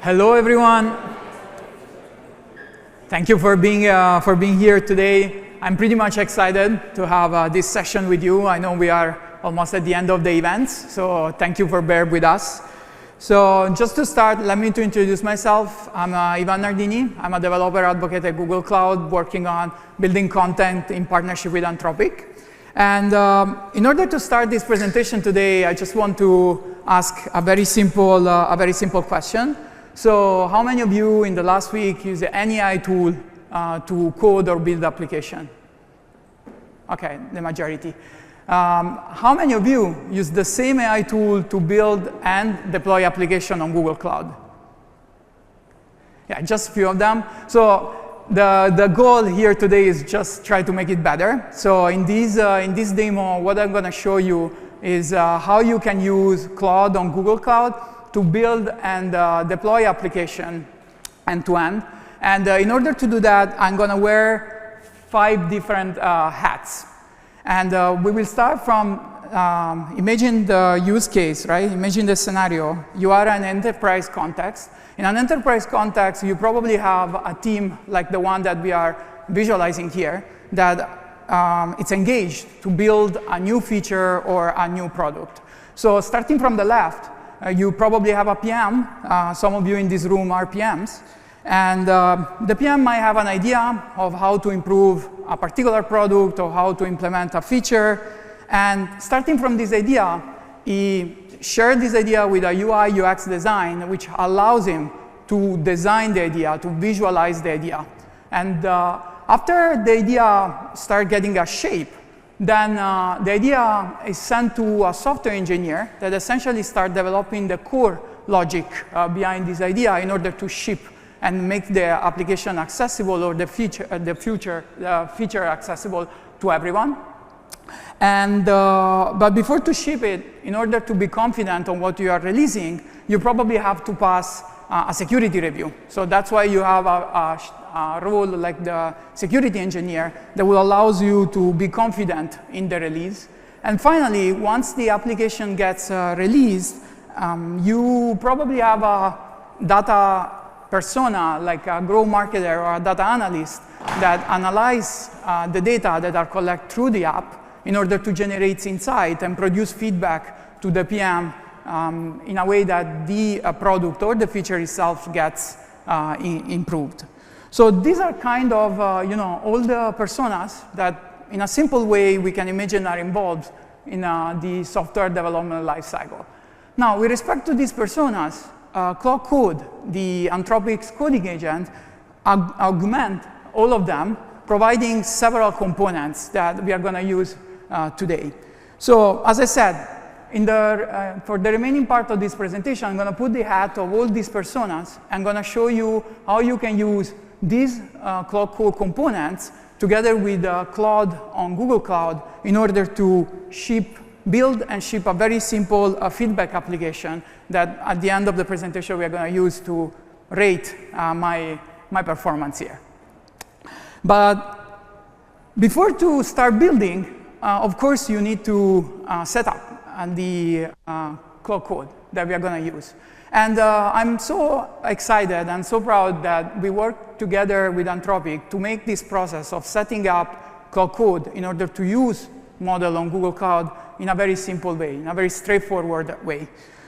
Hello, everyone. Thank you for being here today. I'm pretty much excited to have this session with you. I know we are almost at the end of the events, so thank you for bearing with us. So just to start, let me introduce myself. I'm Ivan Nardini. I'm a developer advocate at Google Cloud, working on building content in partnership with Anthropic. And in order to start this presentation today, I just want to ask a very simple question. So how many of you in the last week used any AI tool to code or build application? OK, the majority. How many of you use the same AI tool to build and deploy application on Google Cloud? Yeah, just a few of them. So the goal here today is just try to make it better. So in this demo, what I'm going to show you is how you can use Claude on Google Cloud to build and deploy application end-to-end. And in order to do that, I'm going to wear 5 different hats. And we will start from, imagine the use case, right? Imagine the scenario. You are in an enterprise context. In an enterprise context, you probably have a team like the one that we are visualizing here that it's engaged to build a new feature or a new product. So starting from the left, you probably have a PM. Some of you in this room are PMs. And the PM might have an idea of how to improve a particular product or how to implement a feature. And starting from this idea, he shared this idea with a UI UX design, which allows him to design the idea, to visualize the idea. And after the idea starts getting a shape, then the idea is sent to a software engineer that essentially starts developing the core logic behind this idea in order to ship and make the application accessible or the feature accessible to everyone. And but before to ship it, in order to be confident on what you are releasing, you probably have to pass a security review. So that's why you have a role like the security engineer that will allow you to be confident in the release. And finally, once the application gets released, you probably have a data persona, like a growth marketer or a data analyst, that analyze the data that are collected through the app in order to generate insight and produce feedback to the PM in a way that the product or the feature itself gets improved. So these are kind of all the personas that, in a simple way, we can imagine are involved in the software development lifecycle. Now, with respect to these personas, Claude Code, the Anthropic's coding agent, augment all of them, providing several components that we are going to use today. So, as I said, for the remaining part of this presentation, I'm going to put the hat of all these personas. I'm going to show you how you can use these Claude Code components together with Claude on Google Cloud in order to build and ship a very simple feedback application that at the end of the presentation we are going to use to rate my performance here. But before to start building, of course, you need to set up the Claude Code that we are going to use. And I'm so excited and so proud that we worked together with Anthropic to make this process of setting up Claude Code in order to use model on Google Cloud in a very simple way, in a very straightforward way.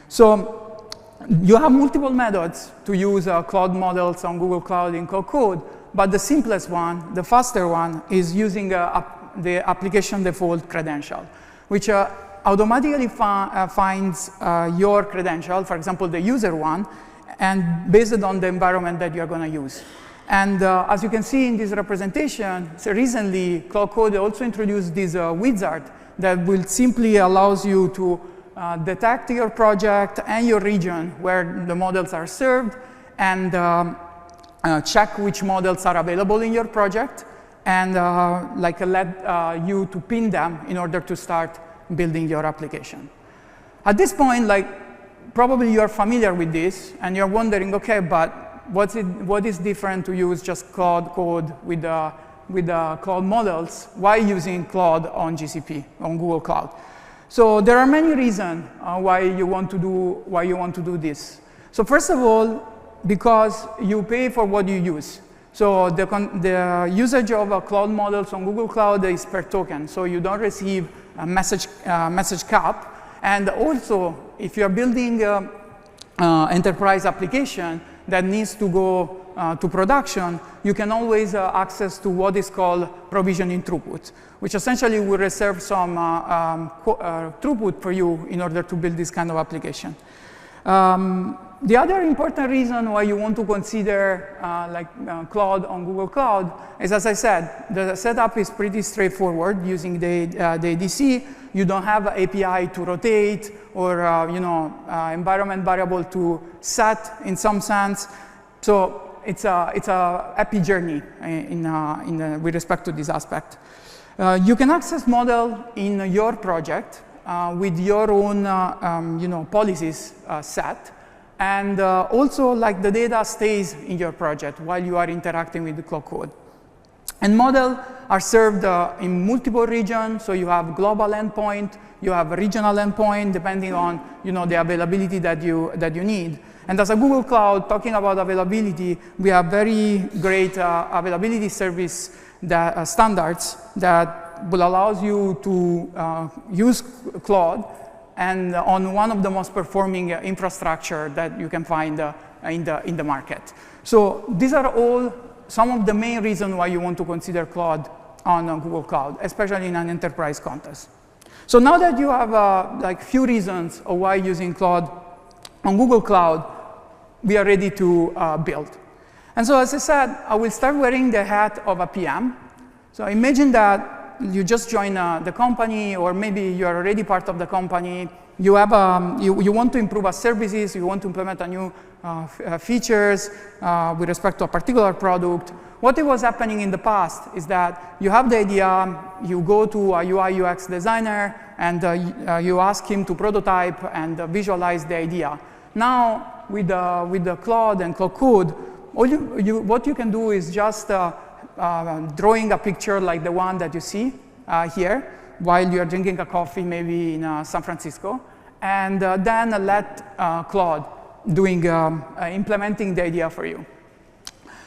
So you have multiple methods to use Claude models on Google Cloud in Claude Code, but the simplest one, the faster one, is using the application default credential, which automatically finds your credential, for example, the user one, and based on the environment that you're going to use. And as you can see in this representation, so recently, Claude Code also introduced this wizard that will simply allows you to detect your project and your region where the models are served, and check which models are available in your project, and let you to pin them in order to start building your application. At this point, probably you're familiar with this, and you're wondering, okay, but what is different to use just Claude Code with Claude models? Why using Claude on GCP, on Google Cloud? So there are many reasons why you want to do this. So first of all, because you pay for what you use. So the usage of cloud models on Google Cloud is per token, so you don't receive a message cap. And also, if you're building enterprise application that needs to go to production, you can always access to what is called provisioning throughput, which essentially will reserve some throughput for you in order to build this kind of application. The other important reason why you want to consider Claude on Google Cloud is, as I said, the setup is pretty straightforward using the ADC. You don't have an API to rotate or environment variable to set in some sense. So it's a happy journey with respect to this aspect. You can access model in your project with your own policies set. And also, the data stays in your project while you are interacting with the Claude code. And models are served in multiple regions. So you have global endpoint, you have regional endpoint, depending on the availability that you need. And as a Google Cloud, talking about availability, we have very great availability service standards that will allow you to use Claude and on one of the most performing infrastructure that you can find in the market. So these are all some of the main reasons why you want to consider Claude on Google Cloud, especially in an enterprise context. So now that you have few reasons of why using Claude on Google Cloud, we are ready to build. And so as I said, I will start wearing the hat of a PM. So imagine that you just join the company, or maybe you are already part of the company. You have you want to improve our services. You want to implement a new features with respect to a particular product. What was happening in the past is that you have the idea, you go to a UI UX designer, and you ask him to prototype and visualize the idea. Now with the Claude and Claude Code, what you can do is just drawing a picture like the one that you see here while you're drinking a coffee maybe in San Francisco, and then let Claude implementing the idea for you.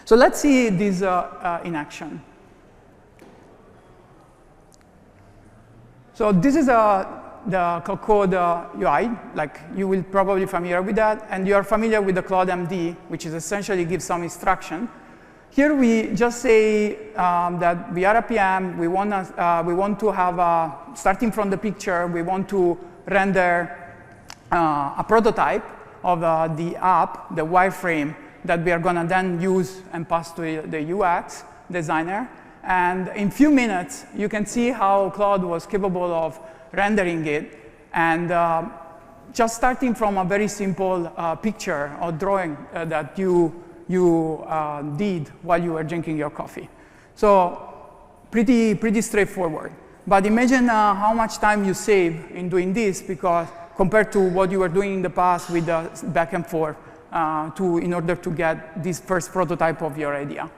So let's see this in action. So this is the Code UI, you will probably be familiar with that, and you are familiar with the Claude MD, which is essentially gives some instruction. Here we just say that we are a PM, we want to have, starting from the picture, we want to render a prototype of the app, the wireframe, that we are going to then use and pass to the UX designer. And in few minutes, you can see how Claude was capable of rendering it, and just starting from a very simple picture or drawing that you did while you were drinking your coffee. So pretty straightforward. But imagine how much time you save in doing this, because compared to what you were doing in the past with the back and forth in order to get this first prototype of your idea.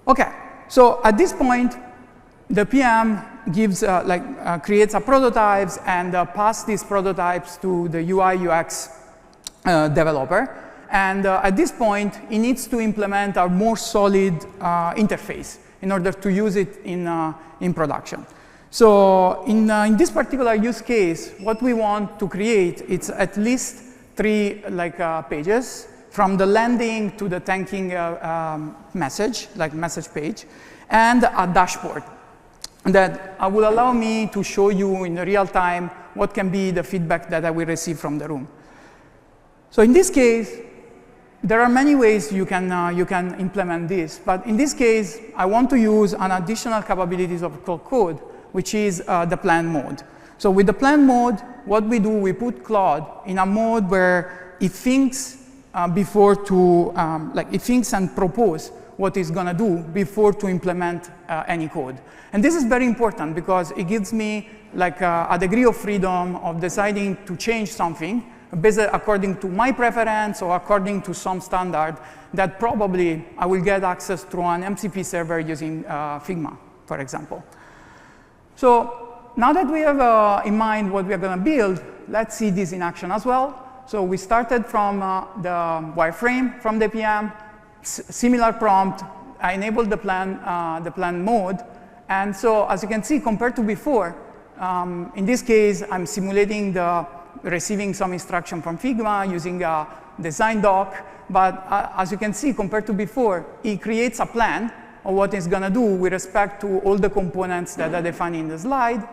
Okay, so at this point, the PM gives creates a prototypes and pass these prototypes to the UI UX developer. And at this point, he needs to implement a more solid interface in order to use it in production. So in this particular use case, what we want to create, it's at least 3 pages, from the landing to the thanking message, message page, and a dashboard that will allow me to show you in real time what can be the feedback that I will receive from the room. So in this case, there are many ways you can implement this, but in this case, I want to use an additional capabilities of Claude Code, which is the plan mode. So with the plan mode, what we do, we put Claude in a mode where it thinks it thinks and propose what it's going to do before to implement any code. And this is very important because it gives me a degree of freedom of deciding to change something based according to my preference or according to some standard that probably I will get access through an MCP server using Figma, for example. So now that we have in mind what we are going to build, let's see this in action as well. So we started from the wireframe from the PM, similar prompt. I enabled the plan mode. And so as you can see, compared to before, in this case, I'm simulating receiving some instruction from Figma using a design doc. But as you can see, compared to before, it creates a plan of what it's going to do with respect to all the components that are defined in the slide.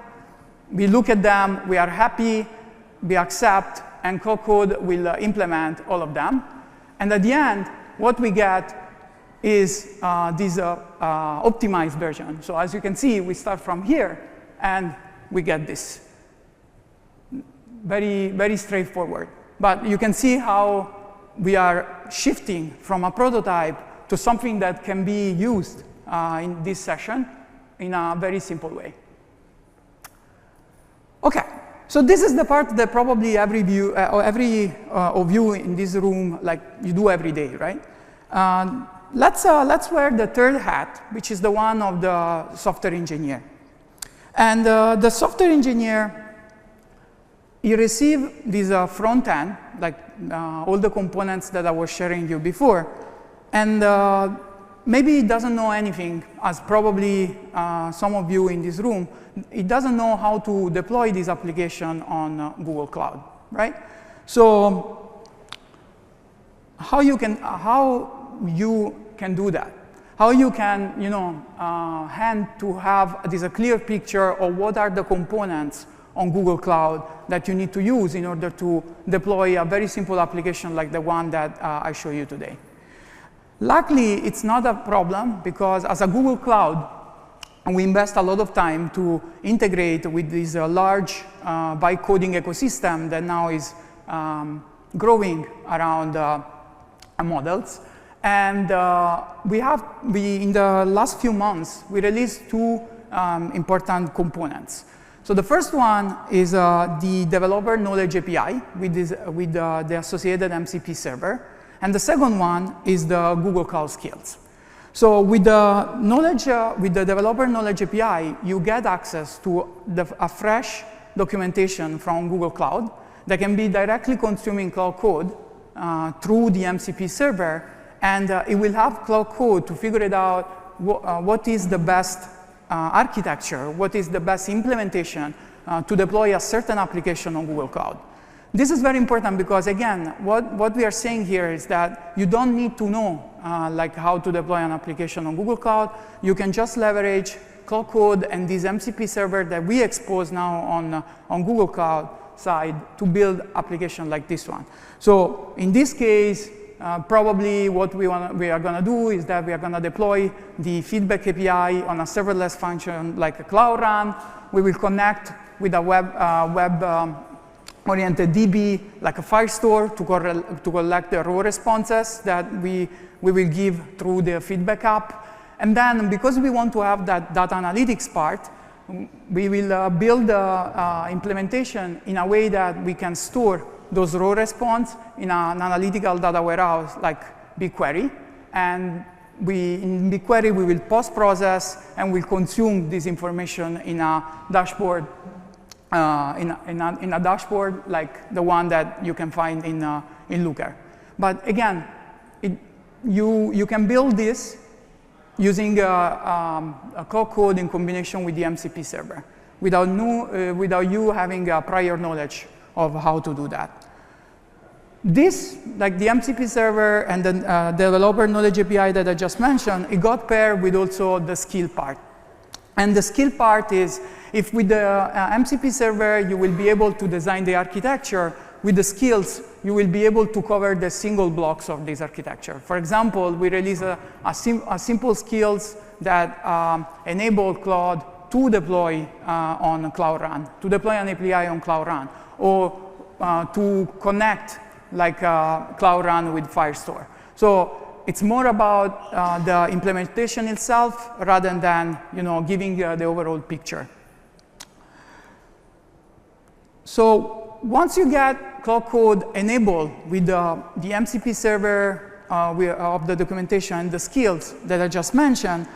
We look at them, we are happy, we accept, and Code will implement all of them. And at the end, what we get is this optimized version. So as you can see, we start from here, and we get this. Very, very straightforward. But you can see how we are shifting from a prototype to something that can be used in this session in a very simple way. OK, so this is the part that probably every of you in this room, like you do every day, right? Let's wear the third hat, which is the one of the software engineer. And the software engineer, he received this front end, like all the components that I was sharing you before. And maybe he doesn't know anything, as probably some of you in this room, he doesn't know how to deploy this application on Google Cloud, right? So how you can do that? How you can, have this a clear picture of what are the components on Google Cloud that you need to use in order to deploy a very simple application like the one that I show you today. Luckily, it's not a problem because as a Google Cloud, we invest a lot of time to integrate with this large byte coding ecosystem that now is growing around models. And in the last few months, we released two important components. So the first one is the developer knowledge API with the associated MCP server. And the second one is the Google Cloud Skills. So with the developer knowledge API, you get access to a fresh documentation from Google Cloud that can be directly consuming Cloud Code through the MCP server. And it will have Cloud Code to figure it out what is the best architecture, what is the best implementation to deploy a certain application on Google Cloud. This is very important because, again, what we are saying here is that you don't need to know like how to deploy an application on Google Cloud. You can just leverage Cloud Code and this MCP server that we expose now on Google Cloud side to build application like this one. So in this case, probably what we are going to do is that we are going to deploy the feedback API on a serverless function like a Cloud Run. We will connect with a web-oriented DB like a Firestore to collect the raw responses that we will give through the feedback app. And then because we want to have that data analytics part, we will build the implementation in a way that we can store those raw response in an analytical data warehouse like BigQuery. And in BigQuery, we will post-process and we'll consume this information in a dashboard, in a dashboard like the one that you can find in Looker. But again, you can build this using a Cloud Code in combination with the MCP server without you having a prior knowledge of how to do that. This, like the MCP server and the developer knowledge API that I just mentioned, it got paired with also the skill part. And the skill part is, if with the MCP server, you will be able to design the architecture, with the skills, you will be able to cover the single blocks of this architecture. For example, we release a simple skills that enable Claude to deploy on Cloud Run, to deploy an API on Cloud Run, or to connect like Cloud Run with Firestore. So it's more about the implementation itself rather than giving the overall picture. So once you get Cloud Code enabled with the MCP server of the documentation and the skills that I just mentioned,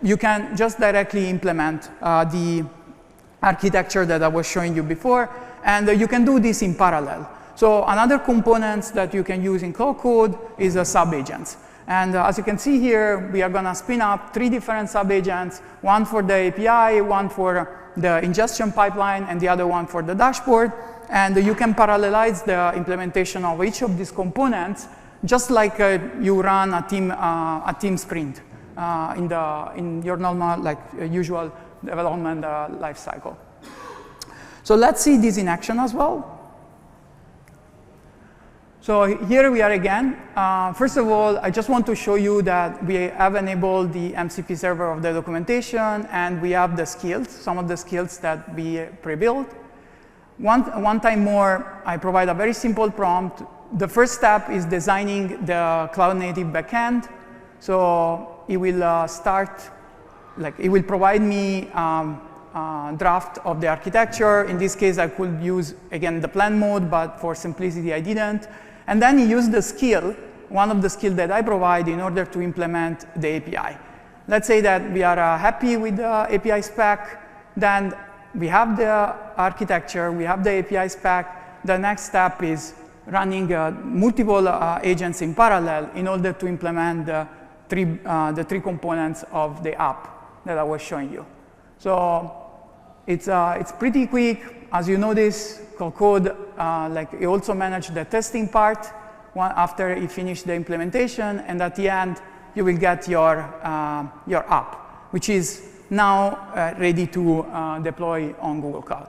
you can just directly implement the architecture that I was showing you before, and you can do this in parallel. So another component that you can use in Code is a sub-agents. And as you can see here, we are going to spin up 3 different sub-agents, one for the API, one for the ingestion pipeline, and the other one for the dashboard. And you can parallelize the implementation of each of these components, just like you run a team sprint in your normal, like usual development life cycle. So let's see this in action as well. So here we are again. First of all, I just want to show you that we have enabled the MCP server of the documentation, and we have the skills, some of the skills that we pre-built. One time more, I provide a very simple prompt. The first step is designing the cloud-native backend. So it will it will provide me draft of the architecture. In this case, I could use, again, the plan mode, but for simplicity, I didn't. And then use the skill, one of the skills that I provide in order to implement the API. Let's say that we are happy with the API spec, then we have the architecture, we have the API spec. The next step is running multiple agents in parallel in order to implement the three components of the app that I was showing you. So it's pretty quick. As you notice, Code it also managed the testing part after you finish the implementation, and at the end you will get your app, which is now ready to deploy on Google Cloud.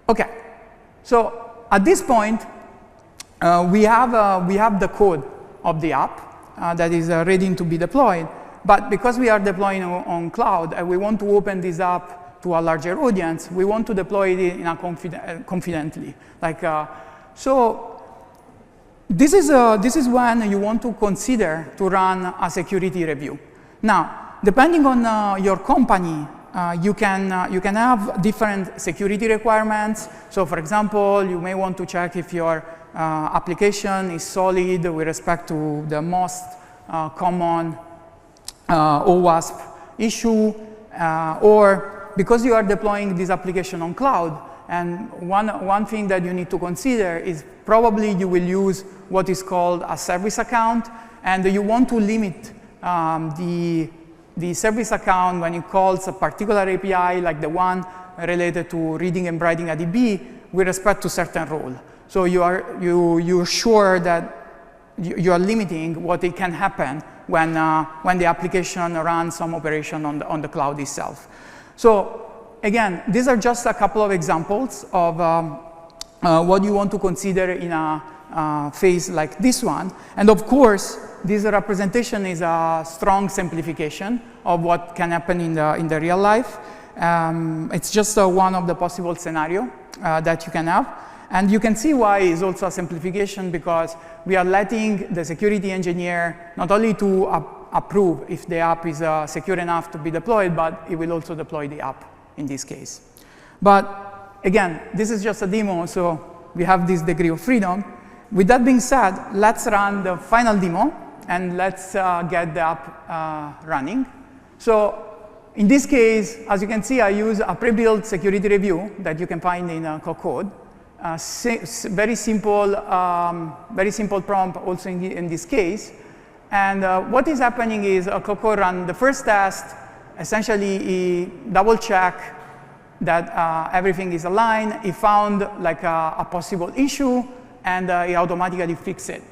Okay, so at this point we have the code of the app that is ready to be deployed. But because we are deploying on cloud and we want to open this up to a larger audience, we want to deploy it in a confidently. So this is when you want to consider to run a security review. Now, depending on your company, you can have different security requirements. So, for example, you may want to check if your application is solid with respect to the most common OWASP issue, or because you are deploying this application on cloud, and one thing that you need to consider is probably you will use what is called a service account, and you want to limit the service account when it calls a particular API, like the one related to reading and writing a DB, with respect to certain role. So you're sure that you are limiting what it can happen when the application runs some operation on the cloud itself. So again, these are just a couple of examples of what you want to consider in a phase like this one. And of course, this representation is a strong simplification of what can happen in the real life. It's just one of the possible scenarios that you can have. And you can see why it's also a simplification, because we are letting the security engineer not only to approve if the app is secure enough to be deployed, but it will also deploy the app in this case. But again, this is just a demo, so we have this degree of freedom. With that being said, let's run the final demo, and let's get the app running. So in this case, as you can see, I use a pre-built security review that you can find in Code. Very simple prompt also in this case. And what is happening is Code run the first test. Essentially, he double check that everything is aligned. He found like a possible issue, and he automatically fixed it.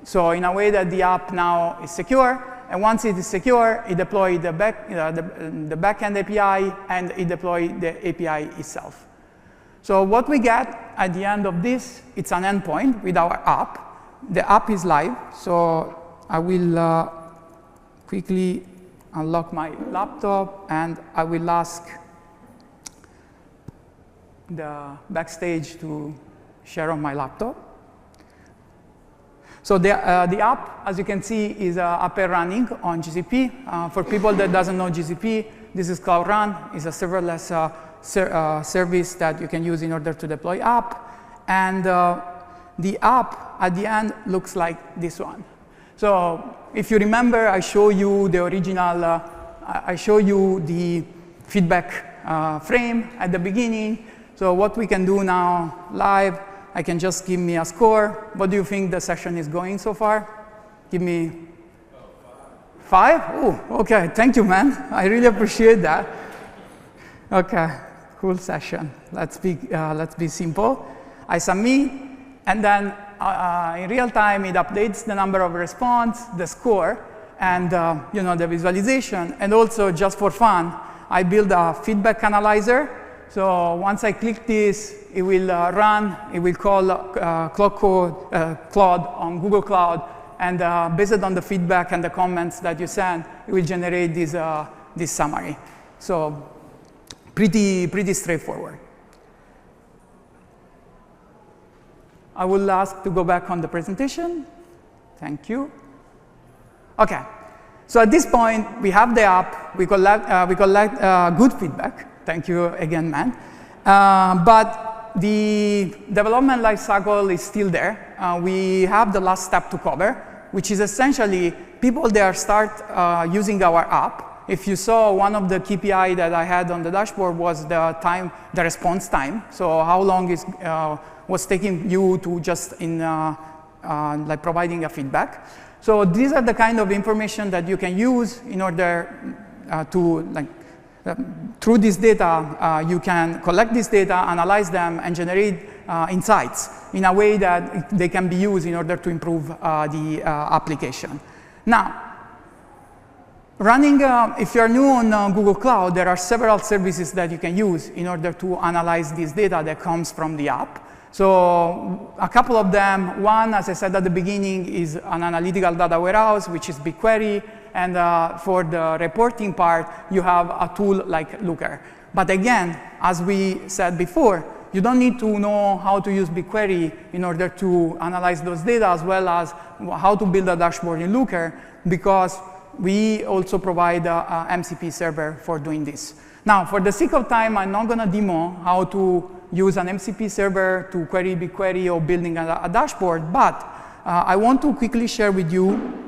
So in a way that the app now is secure. And once it is secure, it deployed the backend API, and it deployed the API itself. So what we get at the end of this, it's an endpoint with our app. The app is live, so I will quickly unlock my laptop, and I will ask the backstage to share on my laptop. So the app, as you can see, is up and running on GCP. For people that doesn't know GCP, this is Cloud Run. It's a serverless service that you can use in order to deploy app. And the app at the end looks like this one. So if you remember, I show you the original, I show you the feedback frame at the beginning. So what we can do now live, I can just give me a score. What do you think the session is going so far? Give me 5? Oh, okay, thank you, man. I really appreciate that. Okay, cool session. Let's be simple. I submit, and then in real time, it updates the number of response, the score, and the visualization. And also, just for fun, I build a feedback analyzer. So once I click this, it will run. It will call Claude on Google Cloud, and based on the feedback and the comments that you send, it will generate this summary. So pretty straightforward. I will ask to go back on the presentation. Thank you. Okay. So at this point, we have the app. We collect good feedback. Thank you again, man. But the development lifecycle is still there. We have the last step to cover, which is essentially people that start using our app. If you saw, one of the KPI that I had on the dashboard was the response time. So how long was taking you to just like providing a feedback. So these are the kind of information that you can use in order to through this data, you can collect this data, analyze them, and generate insights in a way that they can be used in order to improve the application. Now, if you're new on Google Cloud, there are several services that you can use in order to analyze this data that comes from the app. So a couple of them, one, as I said at the beginning, is an analytical data warehouse, which is BigQuery. And for the reporting part, you have a tool like Looker. But again, as we said before, you don't need to know how to use BigQuery in order to analyze those data, as well as how to build a dashboard in Looker, because we also provide a MCP server for doing this. Now, for the sake of time, I'm not going to demo how to use an MCP server to query BigQuery or building a dashboard, but I want to quickly share with you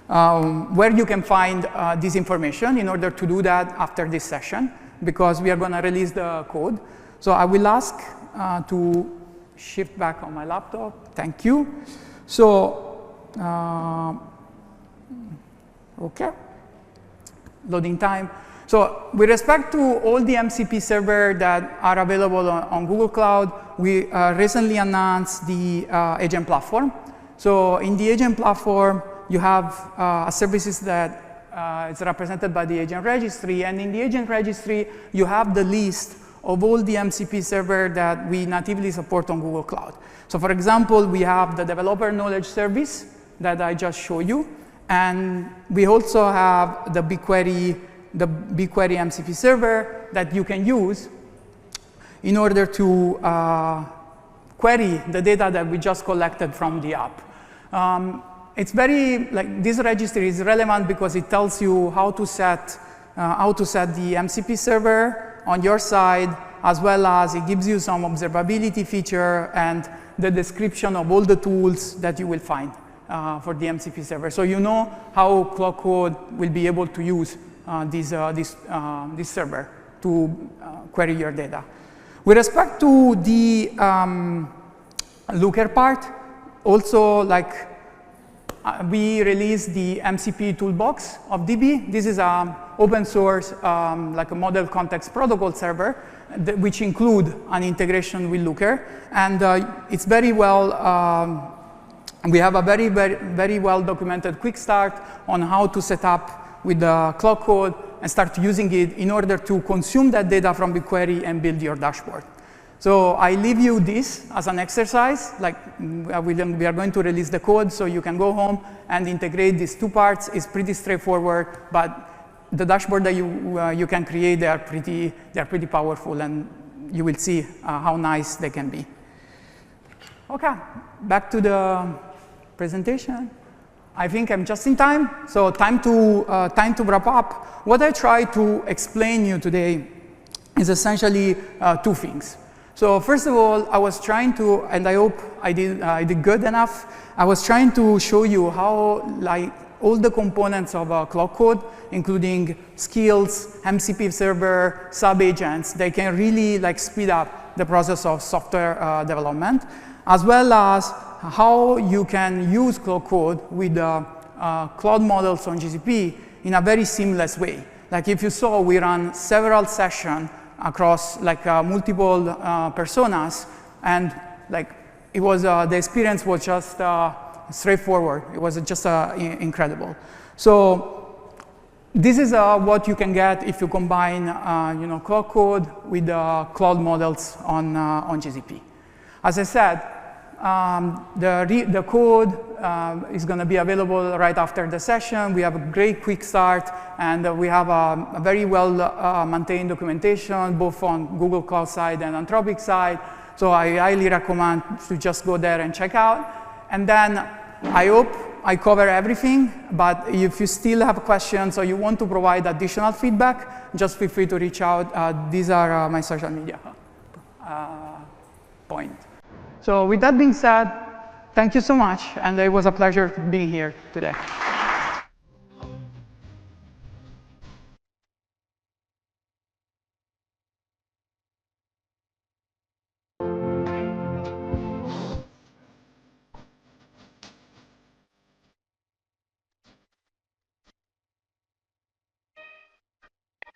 where you can find this information in order to do that after this session, because we are going to release the code. So I will ask to shift back on my laptop. Thank you. So, okay, loading time. So with respect to all the MCP servers that are available on Google Cloud, we recently announced the agent platform. So in the agent platform, you have services that is represented by the agent registry. And in the agent registry, you have the list of all the MCP servers that we natively support on Google Cloud. So for example, we have the developer knowledge service that I just showed you. And we also have the BigQuery MCP server that you can use in order to query the data that we just collected from the app. It's very, this registry is relevant because it tells you how to set the MCP server on your side, as well as it gives you some observability feature and the description of all the tools that you will find for the MCP server. So you know how Claude will be able to use this server to query your data. With respect to the Looker part, also we released the MCP toolbox of DB. This is an open source, like a model context protocol server, which include an integration with Looker. And it's very well, we have a very well documented quick start on how to set up with the Claude and start using it in order to consume that data from BigQuery and build your dashboard. So I leave you this as an exercise. We are going to release the code, so you can go home and integrate these two parts. It's pretty straightforward, but the dashboard that you can create, they are pretty powerful, and you will see how nice they can be. Okay, back to the presentation. I think I'm just in time, so time to wrap up. What I try to explain you today is essentially two things. So first of all, I was trying to, and I hope I did good enough. I was trying to show you how all the components of Claude Code, including skills, MCP server, sub-agents. They can really like speed up the process of software development, as well as how you can use Claude Code with Claude models on GCP in a very seamless way. Like if you saw, we ran several sessions across like multiple personas, and like it was the experience was just straightforward. It was just incredible. So this is what you can get if you combine Claude Code with Claude models on GCP. As I said, the code is going to be available right after the session. We have a great quick start, and we have a very well maintained documentation, both on Google Cloud side and Anthropic side. So I highly recommend to just go there and check out. And then I hope I cover everything, but if you still have questions or you want to provide additional feedback, just feel free to reach out. These are my social media points. So with that being said, thank you so much, and it was a pleasure being here today.